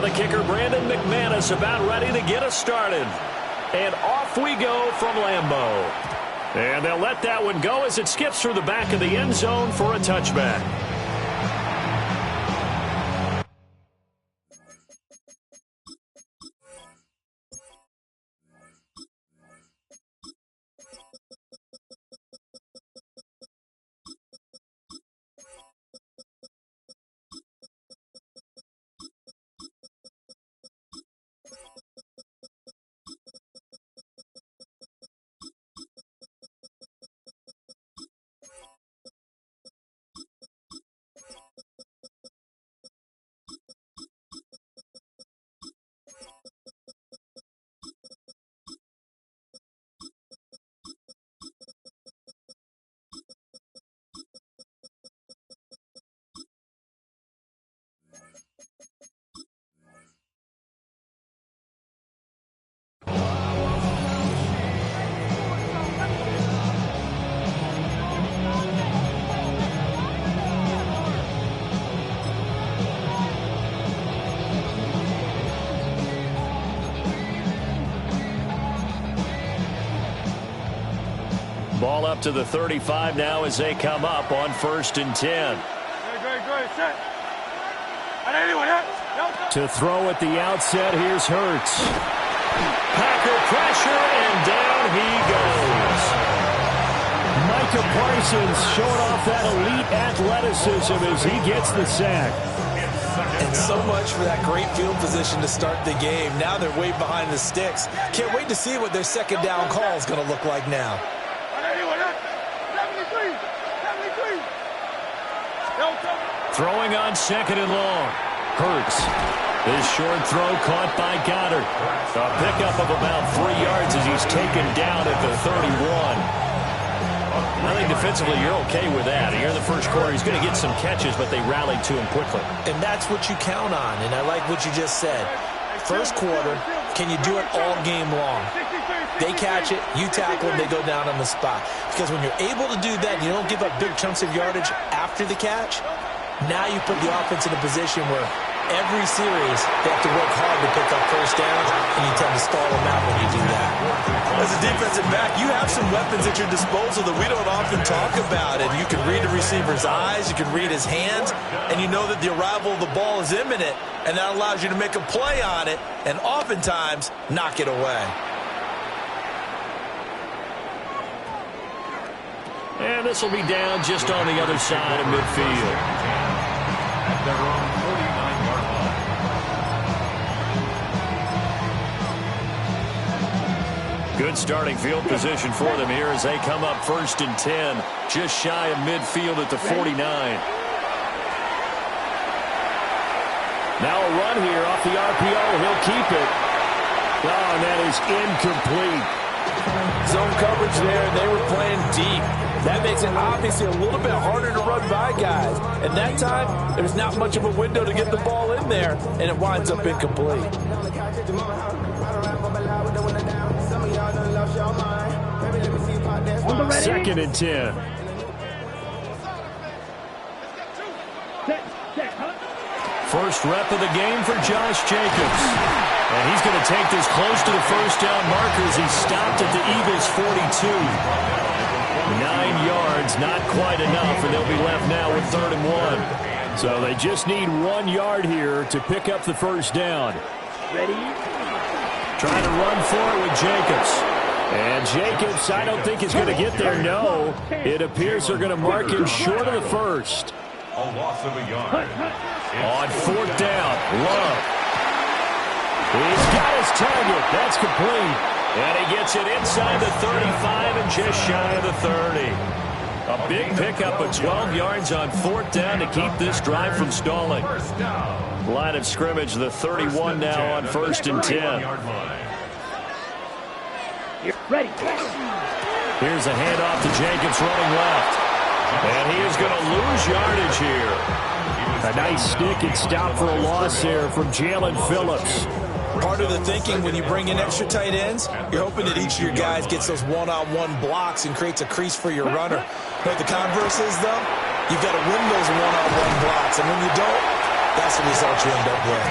Now the kicker, Brandon McManus, about ready to get us started. And off we go from Lambeau. And they'll let that one go as it skips through the back of the end zone for a touchback. Ball up to the 35 now as they come up on 1st and 10. To throw at the outset, here's Hurts. Packer pressure, and down he goes. Micah Parsons showing off that elite athleticism as he gets the sack. And so much for that great field position to start the game. Now they're way behind the sticks. Can't wait to see what their second down call is going to look like now. Throwing on 2nd and long. Hurts. His short throw caught by Goddard. A pickup of about 3 yards as he's taken down at the 31. I think defensively you're okay with that. Here in the first quarter, he's going to get some catches, but they rallied to him quickly. And that's what you count on, and I like what you just said. First quarter, can you do it all game long? They catch it, you tackle them, they go down on the spot. Because when you're able to do that, you don't give up big chunks of yardage after the catch, now you put the offense in a position where every series they have to work hard to pick up first downs, and you tend to stall them out when you do that. As a defensive back, you have some weapons at your disposal that we don't often talk about. And you can read the receiver's eyes, you can read his hands, and you know that the arrival of the ball is imminent, and that allows you to make a play on it and oftentimes knock it away. And this will be down just on the other side of midfield. At their own 49-yard line. Good starting field position for them here as they come up 1st and 10, just shy of midfield at the 49. Now a run here off the RPO. He'll keep it. Oh, and that is incomplete. Zone coverage there, and they were playing deep. That makes it obviously a little bit harder to run by guys. And that time, there's not much of a window to get the ball in there, and it winds up incomplete. 2nd and 10. First rep of the game for Josh Jacobs. And he's going to take this close to the first down marker as he stopped at the Eagles' 42. 9 yards, not quite enough, and they'll be left now with 3rd and 1. So they just need 1 yard here to pick up the first down. Ready? Trying to run for it with Jacobs. And Jacobs, I don't think is going to get there. No, it appears they're going to mark him short of the first. A loss of a yard. On 4th down, Love. He's got his target. That's complete. And he gets it inside the 35 and just shy of the 30. A big pickup of 12 yards on 4th down to keep this drive from stalling. Line of scrimmage, the 31 now on 1st and 10. You're ready. Here's a handoff to Jacobs running left. And he is going to lose yardage here. A nice stick and stop for a loss there from Jalen Phillips. Part of the thinking when you bring in extra tight ends, you're hoping that each of your guys gets those one-on-one blocks and creates a crease for your runner. But the converse is, though, you've got to win those one-on-one blocks. And when you don't, that's the result you end up with.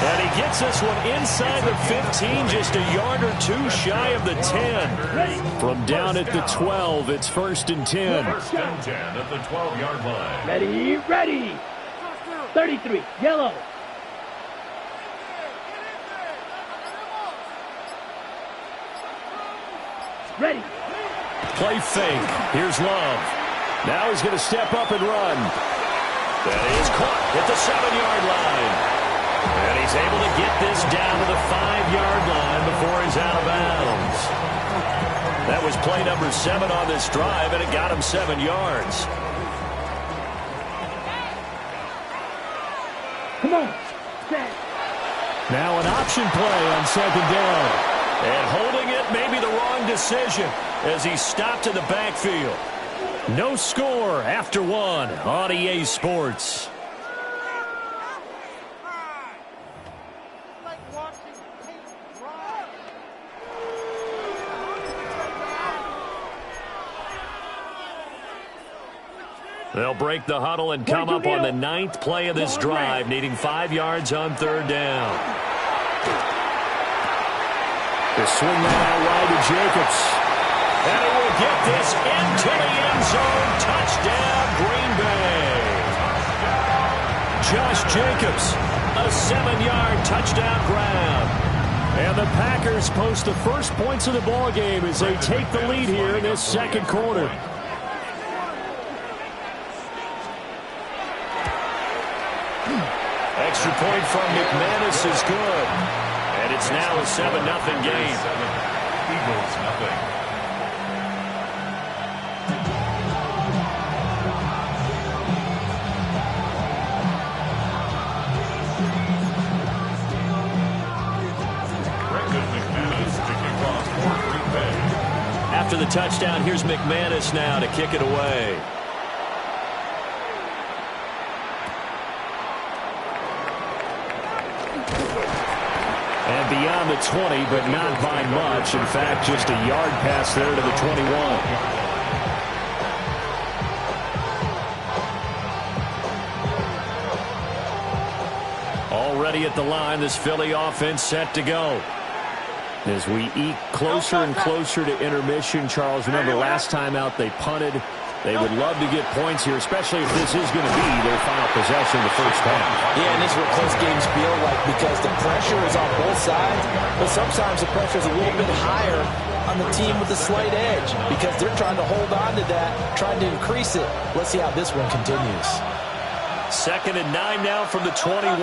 And he gets this one inside the 15, just a yard or two shy of the 10. From down at the 12, it's 1st and 10. 1st and 10 at the 12-yard line. Ready, ready. 33, yellow. Ready. Play fake. Here's Love. Now he's going to step up and run. That is caught at the 7-yard line. And he's able to get this down to the 5-yard line before he's out of bounds. That was play number 7 on this drive, and it got him 7 yards. Come on. Set. Now an option play on 2nd down. And holding it may be the wrong decision as he stopped in the backfield. No score after 1 on EA Sports. They'll break the huddle and come up on the 9th play of this drive, needing 5 yards on 3rd down. They swing that out wide to Jacobs. And he will get this into the end zone. Touchdown, Green Bay. Josh Jacobs, a 7-yard touchdown grab. And the Packers post the first points of the ballgame as they take the lead here in this 2nd quarter. Extra point from McManus is good. And it's now a 7-0 game. Eagles, nothing. After the touchdown, here's McManus now to kick it away. And beyond the 20, but not by much. In fact, just a yard pass there to the 21. Already at the line, this Philly offense set to go. As we eke closer and closer to intermission, Charles, remember last time out they punted. They would love to get points here, especially if this is going to be their final possession of the first half. Yeah, and this is what close games feel like because the pressure is on both sides, but sometimes the pressure is a little bit higher on the team with the slight edge because they're trying to hold on to that, trying to increase it. Let's see how this one continues. 2nd and 9 now from the 21.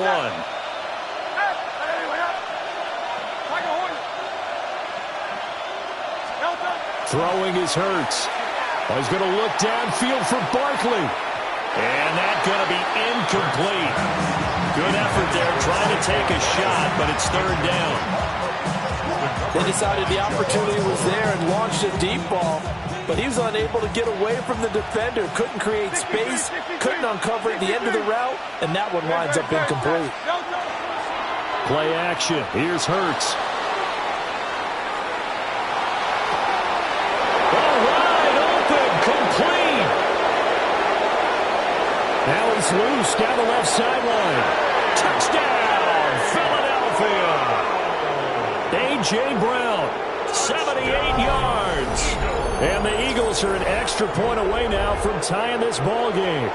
Throwing is Hurts. He's going to look downfield for Barkley. And that's going to be incomplete. Good effort there trying to take a shot, but it's 3rd down. They decided the opportunity was there and launched a deep ball, but he was unable to get away from the defender. Couldn't create space, couldn't uncover at the end of the route, and that one winds up incomplete. Play action. Here's Hurts. Now he's loose down the left sideline. Touchdown, Philadelphia. A.J. Brown, 78 yards. And the Eagles are an extra point away now from tying this ball game.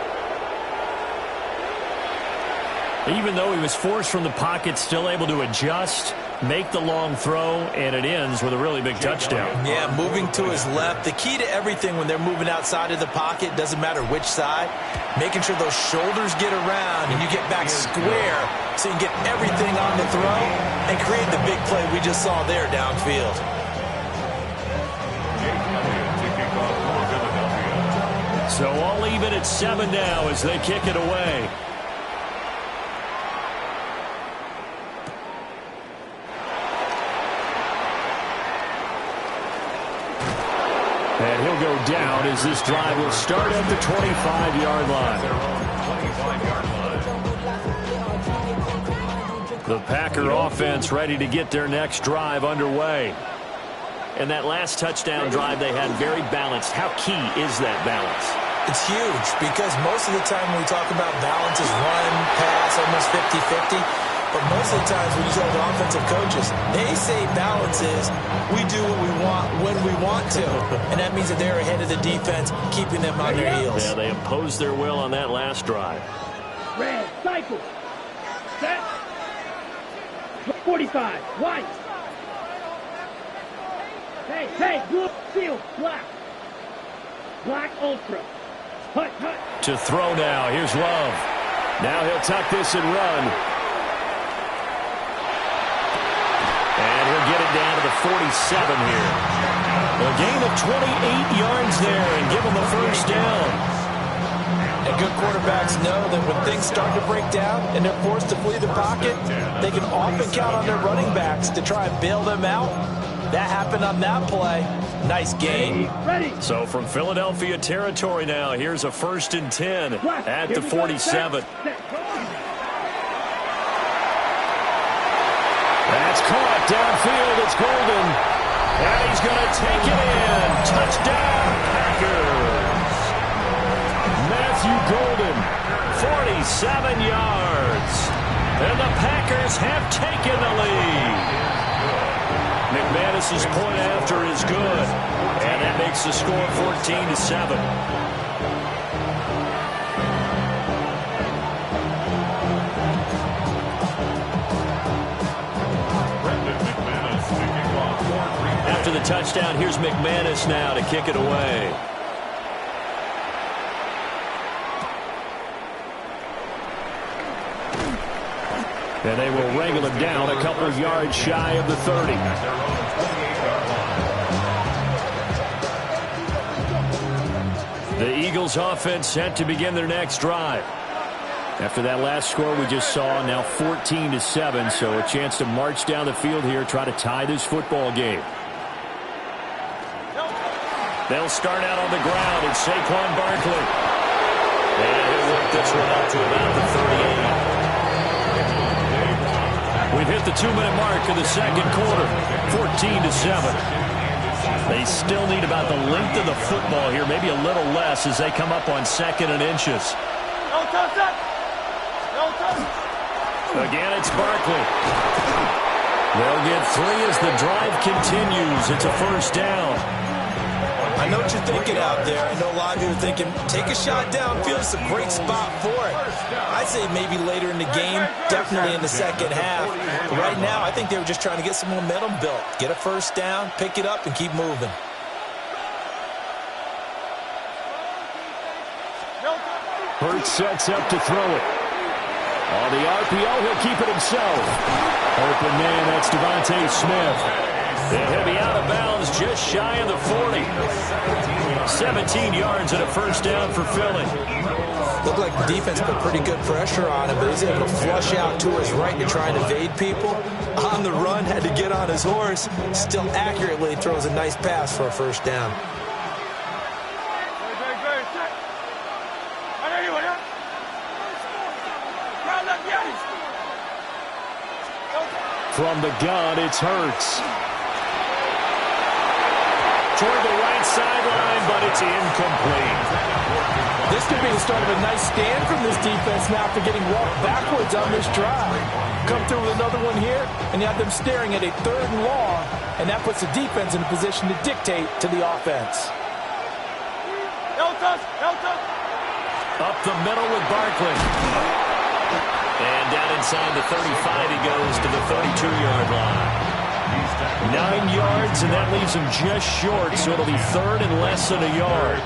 Even though he was forced from the pocket, still able to adjust, make the long throw, and it ends with a really big touchdown. Yeah, moving to his left. The key to everything when they're moving outside of the pocket, doesn't matter which side, making sure those shoulders get around and you get back square so you can get everything on the throw and create the big play we just saw there downfield. So all even at 7 now as they kick it away. And he'll go down as this drive will start at the 25-yard line. The Packer offense ready to get their next drive underway. And that last touchdown drive they had very balanced. How key is that balance? It's huge because most of the time when we talk about balance is run, pass, almost 50-50. But most of the times when you talk to offensive coaches, they say balance is we do what we want when we want to. And that means that they're ahead of the defense, keeping them on their heels. Yeah, they imposed their will on that last drive. Red, cycle. Set. 45, white. Hey, blue, field, black. Black, ultra. Hut. To throw now. Here's Love. Now he'll tuck this and run. And he'll get it down to the 47 here. A gain of 28 yards there and give him a first down. And good quarterbacks know that when things start to break down and they're forced to flee the pocket, they can often count on their running backs to try and bail them out. That happened on that play. Nice gain. So from Philadelphia territory now, here's a 1st and 10 at the 47. That's caught downfield. It's Golden. And he's going to take it in. Touchdown, Packers. Matthew Golden, 47 yards. And the Packers have taken the lead. McManus's point after is good, and that makes the score 14-7. After the touchdown, here's McManus now to kick it away. And they will wrangle him down a couple of yards shy of the 30. The Eagles offense set to begin their next drive. After that last score we just saw, now 14-7, so a chance to march down the field here, try to tie this football game. They'll start out on the ground, and Saquon Barkley. And he'll work this one out to about the 38. We've hit the 2-minute mark of the second quarter, 14-7. They still need about the length of the football here, maybe a little less as they come up on 2nd and inches. Again, it's Barkley. They'll get 3 as the drive continues. It's a first down. I know what you're thinking out there. I know a lot of you are thinking, take a shot downfield. It's a great spot for it. I'd say maybe later in the game, definitely in the second half. But right now, I think they were just trying to get some momentum built. Get a first down, pick it up, and keep moving. Hurts sets up to throw it. On the RPO, he'll keep it himself. Open man, that's Devontae Smith. And he'll be out of bounds just shy of the 40. 17 yards and a first down for Philly. Looked like the defense put pretty good pressure on him, but he's able to flush out to his right to try and evade people. On the run, had to get on his horse. Still accurately throws a nice pass for a first down. From the gun, it's Hurts. Toward the right sideline, but it's incomplete. This could be the start of a nice stand from this defense now after getting walked backwards on this drive. Come through with another one here, and you have them staring at a 3rd and long, and that puts the defense in a position to dictate to the offense. Up the middle with Barkley. And down inside the 35, he goes to the 32-yard line. 9 yards, and that leaves him just short, so it'll be 3rd and less than a yard.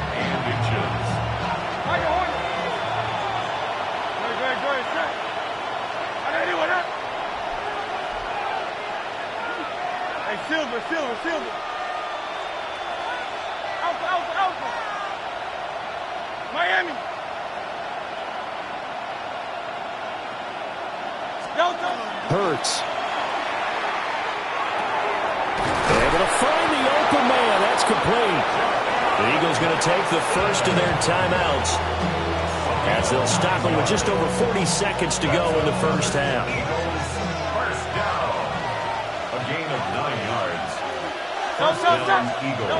Silver. Alpha. Miami. Delta. Hurts. Able to find the open man. That's complete. The Eagles going to take the first of their timeouts as they'll stop them with just over 40 seconds to go in the first half. First down. A gain of 9 yards. First down, Eagles.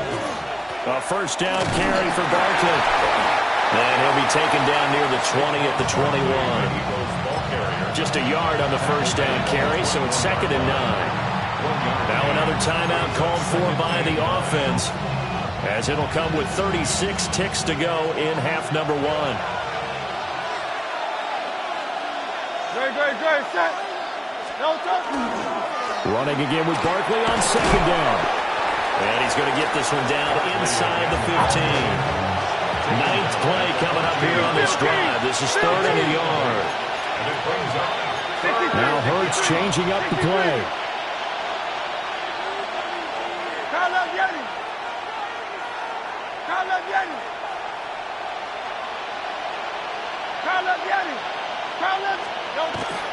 A first down carry for Barkley. And he'll be taken down near the 20 at the 21. Just a yard on the first down carry, so it's 2nd and 9. Now another timeout called for by the offense, as it'll come with 36 ticks to go in half number 1. Great, set. No touch. Running again with Barkley on 2nd down. And he's going to get this one down inside the 15. 9th play coming up here on this drive. This is 3rd and a yard. Now Hurts changing up the play.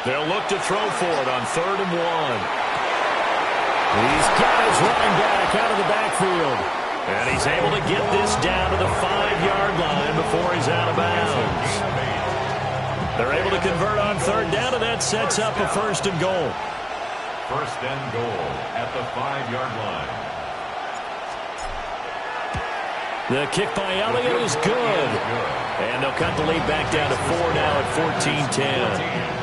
They'll look to throw for it on 3rd and 1. He's got his running back out of the backfield. And he's able to get this down to the 5-yard line before he's out of bounds. They're able to convert on 3rd down, and that sets up a 1st and goal. 1st and goal at the 5-yard line. The kick by Elliott is good. And they'll cut the lead back down to 4 now at 14-10.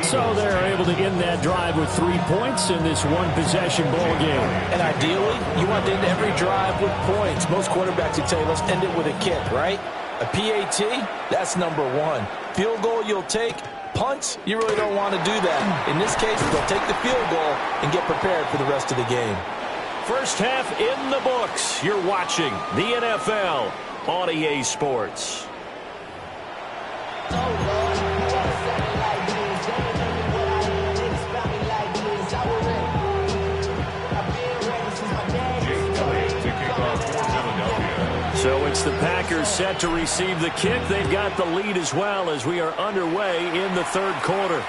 So they're able to end that drive with 3 points in this one-possession ball game. And ideally, you want to end every drive with points. Most quarterbacks would tell you, let's end it with a kick, right? A PAT, that's number 1. Field goal you'll take. Punts, you really don't want to do that. In this case, they'll take the field goal and get prepared for the rest of the game. First half in the books. You're watching the NFL on EA Sports. So it's the Packers set to receive the kick. They've got the lead as well as we are underway in the 3rd quarter.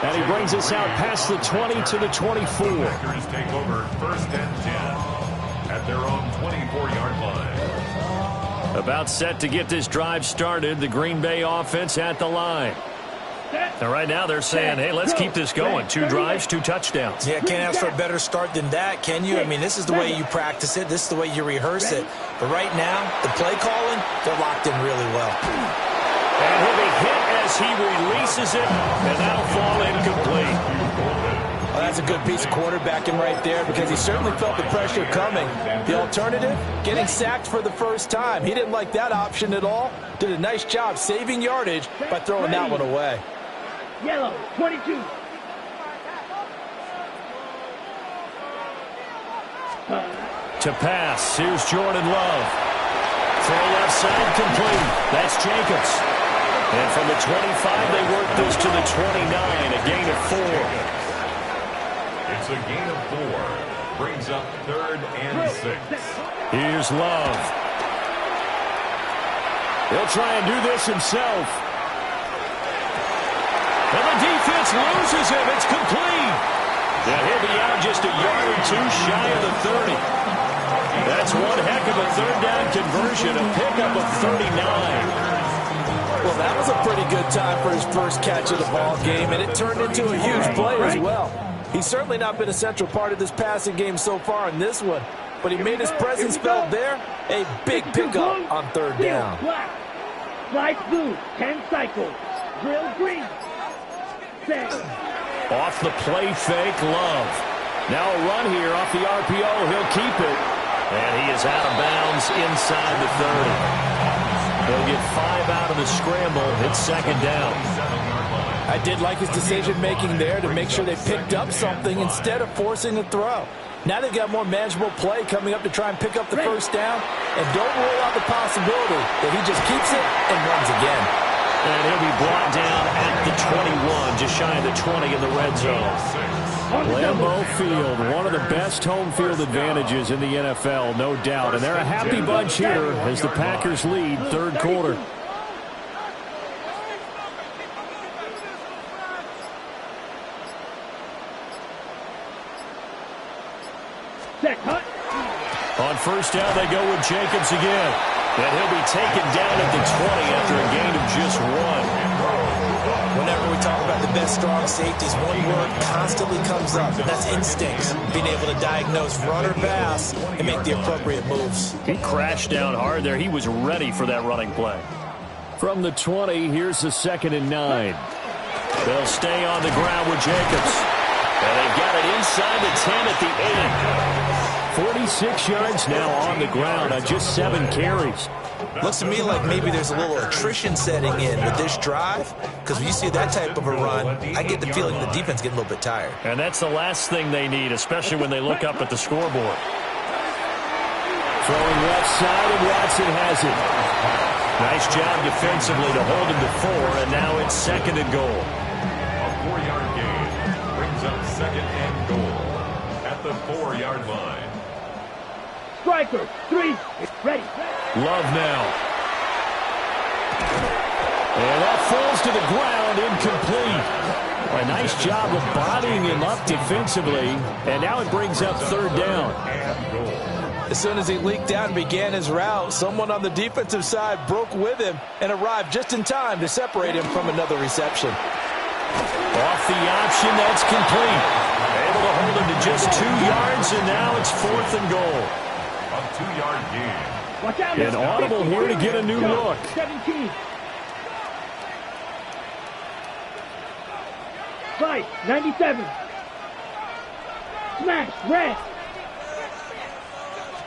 And he brings us out past the 20 to the 24. Packers take over 1st and 10 at their own 24-yard line. About set to get this drive started. The Green Bay offense at the line. And right now they're saying, hey, let's keep this going. 2 drives, 2 touchdowns. Yeah, can't ask for a better start than that, can you? I mean, this is the way you practice it. This is the way you rehearse it. But right now, the play calling, they're locked in really well. And he'll be hit as he releases it, and that'll fall incomplete. Well, that's a good piece of quarterbacking right there because he certainly felt the pressure coming. The alternative, getting sacked for the first time. He didn't like that option at all. Did a nice job saving yardage by throwing that one away. Yellow, 22. To pass, here's Jordan Love. Throw left side complete. That's Jacobs. And from the 25, they work this to the 29, a gain of 4. It's a gain of 4. Brings up 3rd and 6. Here's Love. He'll try and do this himself. And the defense loses him. It's complete. Yeah, he'll be out just a yard or 2 shy of the 30. That's one heck of a 3rd down conversion, a pickup of 39. Well, that was a pretty good time for his first catch of the ball game, and it turned into a huge play as well. He's certainly not been a central part of this passing game so far in this one, but he made his presence felt there. A big pickup on 3rd down. Light blue, 10 cycles. Drill green. Off the play fake, Love. Now a run here off the RPO. He'll keep it. And he is out of bounds inside the 30. He'll get 5 out of the scramble. It's 2nd down. I did like his decision-making there to make sure they picked up something instead of forcing a throw. Now they've got more manageable play coming up to try and pick up the 1st down. And don't rule out the possibility that he just keeps it and runs again. And he'll be brought down at the 21, just shy of the 20 in the red zone. Lambeau Field, one of the best home field advantages in the NFL, no doubt. And they're a happy bunch here as the Packers lead 3rd quarter. On 1st down, they go with Jacobs again. And he'll be taken down at the 20 after a gain of just 1. Whenever we talk about the best strong safeties, one word constantly comes up, and that's instincts. Being able to diagnose run or pass and make the appropriate moves. He crashed down hard there. He was ready for that running play. From the 20, here's the 2nd and 9. They'll stay on the ground with Jacobs. And they've got it inside the 10 at the 8. 46 yards now on the ground on just 7 carries. Looks to me like maybe there's a little attrition setting in with this drive, because when you see that type of a run, I get the feeling the defense getting a little bit tired. And that's the last thing they need, especially when they look up at the scoreboard. Throwing left side, and Watson has it. Nice job defensively to hold him to 4, and now it's 2nd and goal. A 4-yard gain brings up 2nd and goal at the 4-yard line. Striker, 3, ready. Love now. And that falls to the ground, incomplete. A nice job of bodying him up defensively, and now it brings up 3rd down. As soon as he leaked out and began his route, someone on the defensive side broke with him and arrived just in time to separate him from another reception. Off the option, that's complete. Able to hold him to just 2 yards, and now it's 4th and goal. A 2-yard gain. Watch out. An audible here to get a new look. 17. Fight, 97. Smash, red.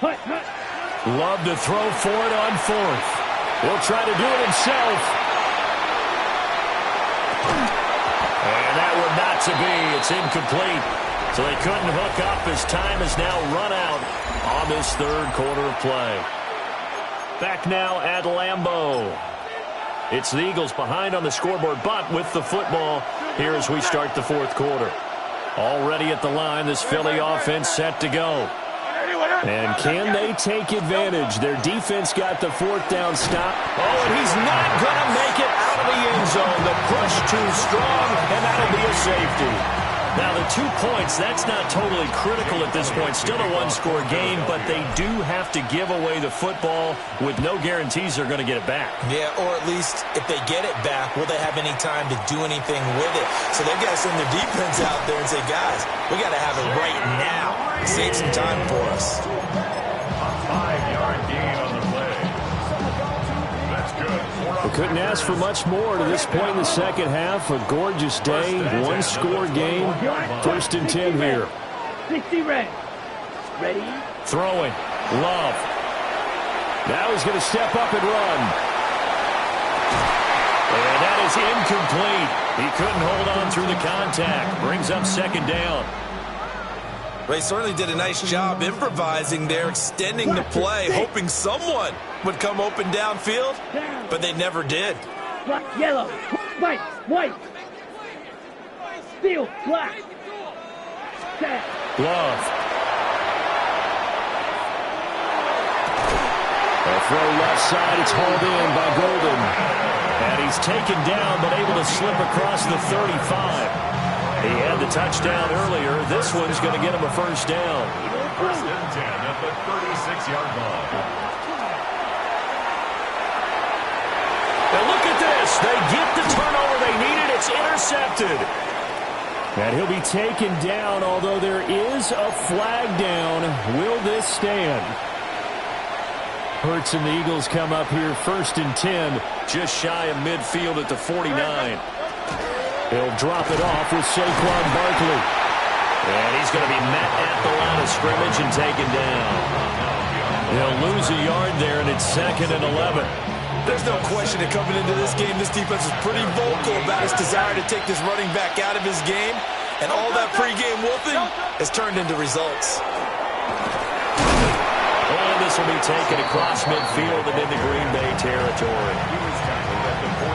Hut, hut. Love to throw for it on 4th. He'll try to do it himself. And that would not to be. It's incomplete. So they couldn't hook up as time has now run out on this 3rd quarter of play. Back now at Lambeau. It's the Eagles behind on the scoreboard, but with the football here as we start the 4th quarter. Already at the line, this Philly offense set to go. And can they take advantage? Their defense got the 4th down stop. Oh, and he's not going to make it out of the end zone. The push too strong, and that'll be a safety. Now, the 2 points, that's not totally critical at this point. Still a 1-score game, but they do have to give away the football with no guarantees they're going to get it back. Yeah, or at least if they get it back, will they have any time to do anything with it? So they've got to send their defense out there and say, guys, we got to have it right now. Save some time for us. A 5-yard gain on the play. That's good. They couldn't ask for much more to this point in the 2nd half. A gorgeous day, 1-score game. 1st and 10 here. 60 red. Ready. Throwing. Love. Now he's going to step up and run. And that is incomplete. He couldn't hold on through the contact. Brings up 2nd down. They certainly did a nice job improvising there, extending the play, hoping someone would come open downfield, but they never did. Black, yellow, white, white. Steel, black. Set. Love. A throw left side. It's hauled in by Golden. And he's taken down, but able to slip across the 35. He had the touchdown earlier. This one's going to get him a 1st down. 1st and 10 at the 36-yard line. And look at this. They get the turnover they needed. It's intercepted. And he'll be taken down, although there is a flag down. Will this stand? Hurts and the Eagles come up here 1st and 10, just shy of midfield at the 49. He'll drop it off with Saquon Barkley. And he's going to be met at the line of scrimmage and taken down. He'll lose a yard there, and it's 2nd and 11. There's no question that coming into this game, this defense is pretty vocal about its desire to take this running back out of his game. And all that pregame whooping has turned into results. And this will be taken across midfield and into Green Bay territory.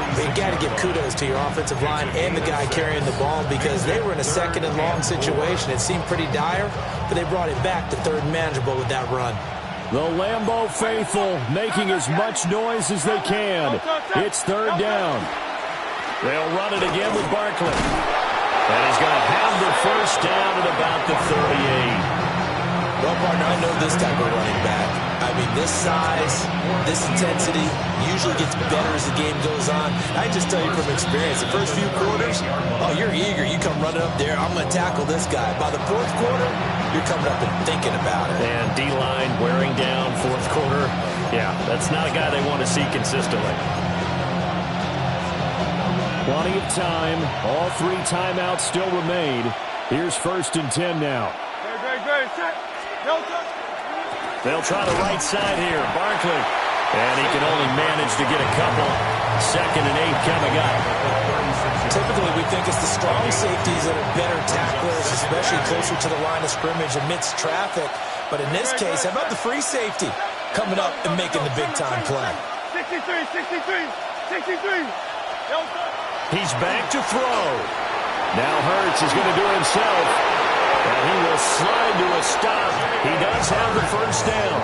But you got to give kudos to your offensive line and the guy carrying the ball, because they were in a 2nd and long situation. It seemed pretty dire, but they brought it back to 3rd and manageable with that run. The Lambeau faithful making as much noise as they can. It's 3rd down. They'll run it again with Barkley. And he's going to have the 1st down at about the 38. Well, partner, I know this type of running back. I mean, this size, this intensity usually gets better as the game goes on. I just tell you from experience, the first few quarters, oh, you're eager. You come running up there, I'm going to tackle this guy. By the 4th quarter, you're coming up and thinking about it. And D-line wearing down 4th quarter. Yeah, that's not a guy they want to see consistently. Plenty of time. All 3 timeouts still remain. Here's 1st and 10 now. Great. Set. No touch. They'll try the right side here. Barkley. And he can only manage to get a couple. 2nd and 8 coming up. Typically, we think it's the strong safeties that are better tacklers, especially closer to the line of scrimmage amidst traffic. But in this case, how about the free safety coming up and making the big-time play? 63. No touch. He's back to throw. Now Hurts is going to do it himself. And he will slide to a stop. He does have the 1st down.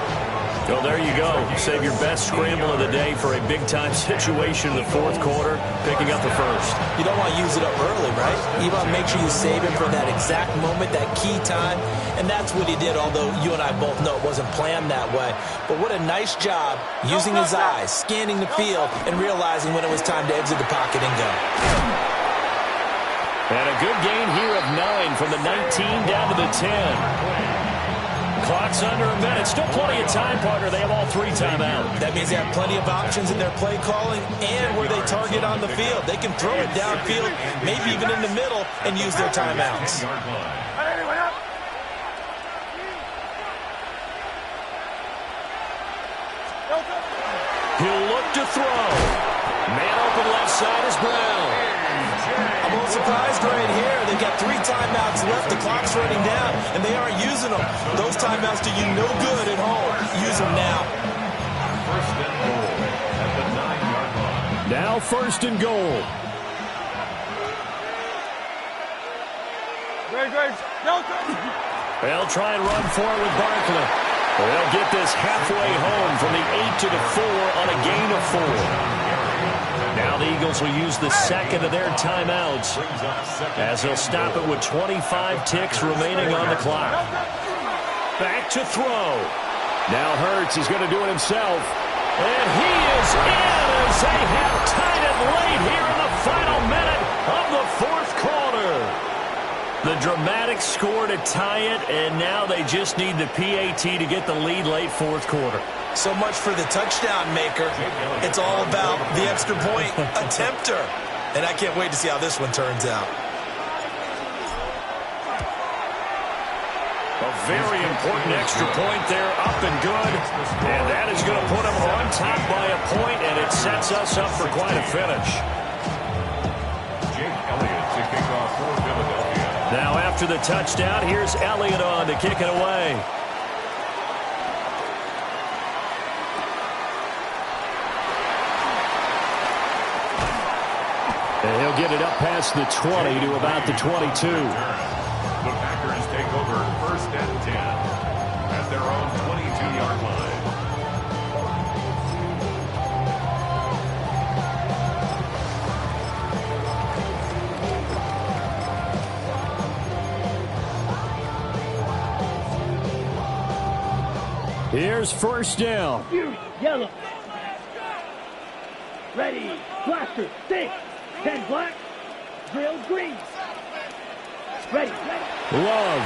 Well, there you go. Save your best scramble of the day for a big-time situation in the 4th quarter, picking up the 1st. You don't want to use it up early, right? You want to make sure you save it for that exact moment, that key time. And that's what he did, although you and I both know it wasn't planned that way. But what a nice job using his eyes, scanning the field, and realizing when it was time to exit the pocket and go. And a good gain here of 9 from the 19 down to the 10. Clock's under a minute. Still plenty of time, partner. They have all 3 timeouts. That means they have plenty of options in their play calling and where they target on the field. They can throw it downfield, maybe even in the middle, and use their timeouts. He'll look to throw. Man open left side is Brown. I'm a little surprised right here. They've got 3 timeouts left. The clock's running down, and they aren't using them. Those timeouts do you no good at home. Use them now. 1st and goal at the 9-yard line. Now 1st and goal. Great. No touch. They'll try and run forward with Barkley. They'll get this halfway home from the 8 to the 4 on a gain of 4. Now the Eagles will use the 2nd of their timeouts as they'll stop it with 25 ticks remaining on the clock. Back to throw. Now Hurts is going to do it himself. And he is in as they have tied it late here in the final minute of the 4th quarter. The dramatic score to tie it, and now they just need the PAT to get the lead late 4th quarter. So much for the touchdown maker. It's all about the extra point attempter. And I can't wait to see how this one turns out. A very important extra point there, up and good. And that is going to put them on top by a point, and it sets us up for quite a finish. Jake Elliott to kick off for Philadelphia. Now after the touchdown, here's Elliott on to kick it away. And he'll get it up past the 20 to about the 22. The Packers take over 1st and 10 at their own 22-yard line. Here's 1st down. Fury, yellow. Ready, blaster, 6. 10 black, drill green. Ready. Love.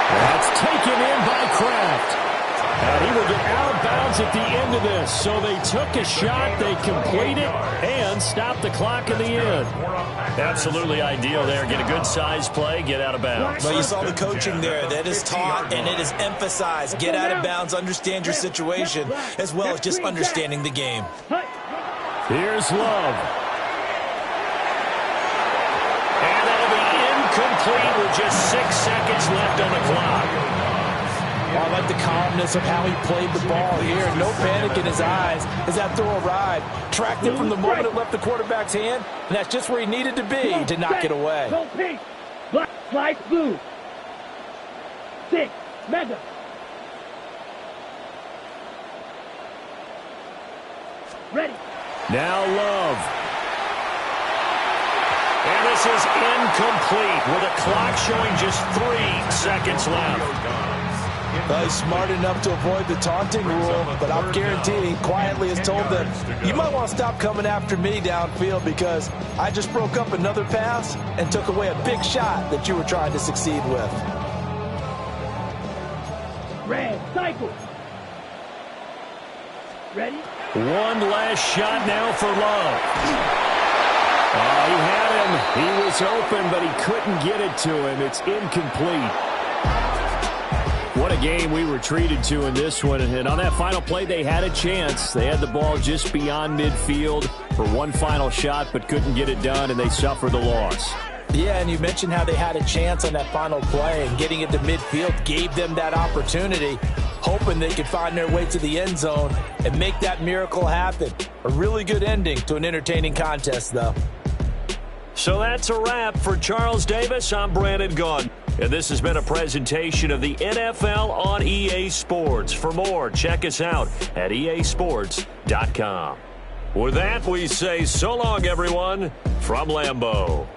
That's taken in by Kraft. And he will get out of bounds at the end of this. So they took a shot, they complete it, and stop the clock in the end. Absolutely ideal there. Get a good size play, get out of bounds. Well, you saw the coaching there. That is taught and it is emphasized. Get out of bounds, understand your situation, as well as just understanding the game. Here's Love. And that'll be incomplete with just 6 seconds left on the clock. I like the calmness of how he played the ball here. No panic in his eyes as that throw arrived. Tracked it from the moment it left the quarterback's hand, and that's just where he needed to be to knock it away. Go pink, black, slice blue. 6, mega. Ready. Now Love. And this is incomplete with a clock showing just 3 seconds left. Well, he's smart enough to avoid the taunting rule, but I'm guaranteeing he quietly has told them, you might want to stop coming after me downfield because I just broke up another pass and took away a big shot that you were trying to succeed with. Red, cycle. Ready? One last shot now for Love. Oh, he had him. He was open, but he couldn't get it to him. It's incomplete. What a game we were treated to in this one. And on that final play, they had a chance. They had the ball just beyond midfield for one final shot, but couldn't get it done, and they suffered the loss. Yeah, and you mentioned how they had a chance on that final play, and getting it to midfield gave them that opportunity, hoping they could find their way to the end zone and make that miracle happen. A really good ending to an entertaining contest, though. So that's a wrap for Charles Davis. I'm Brandon Gaudin. And this has been a presentation of the NFL on EA Sports. For more, check us out at easports.com. With that, we say so long, everyone, from Lambeau.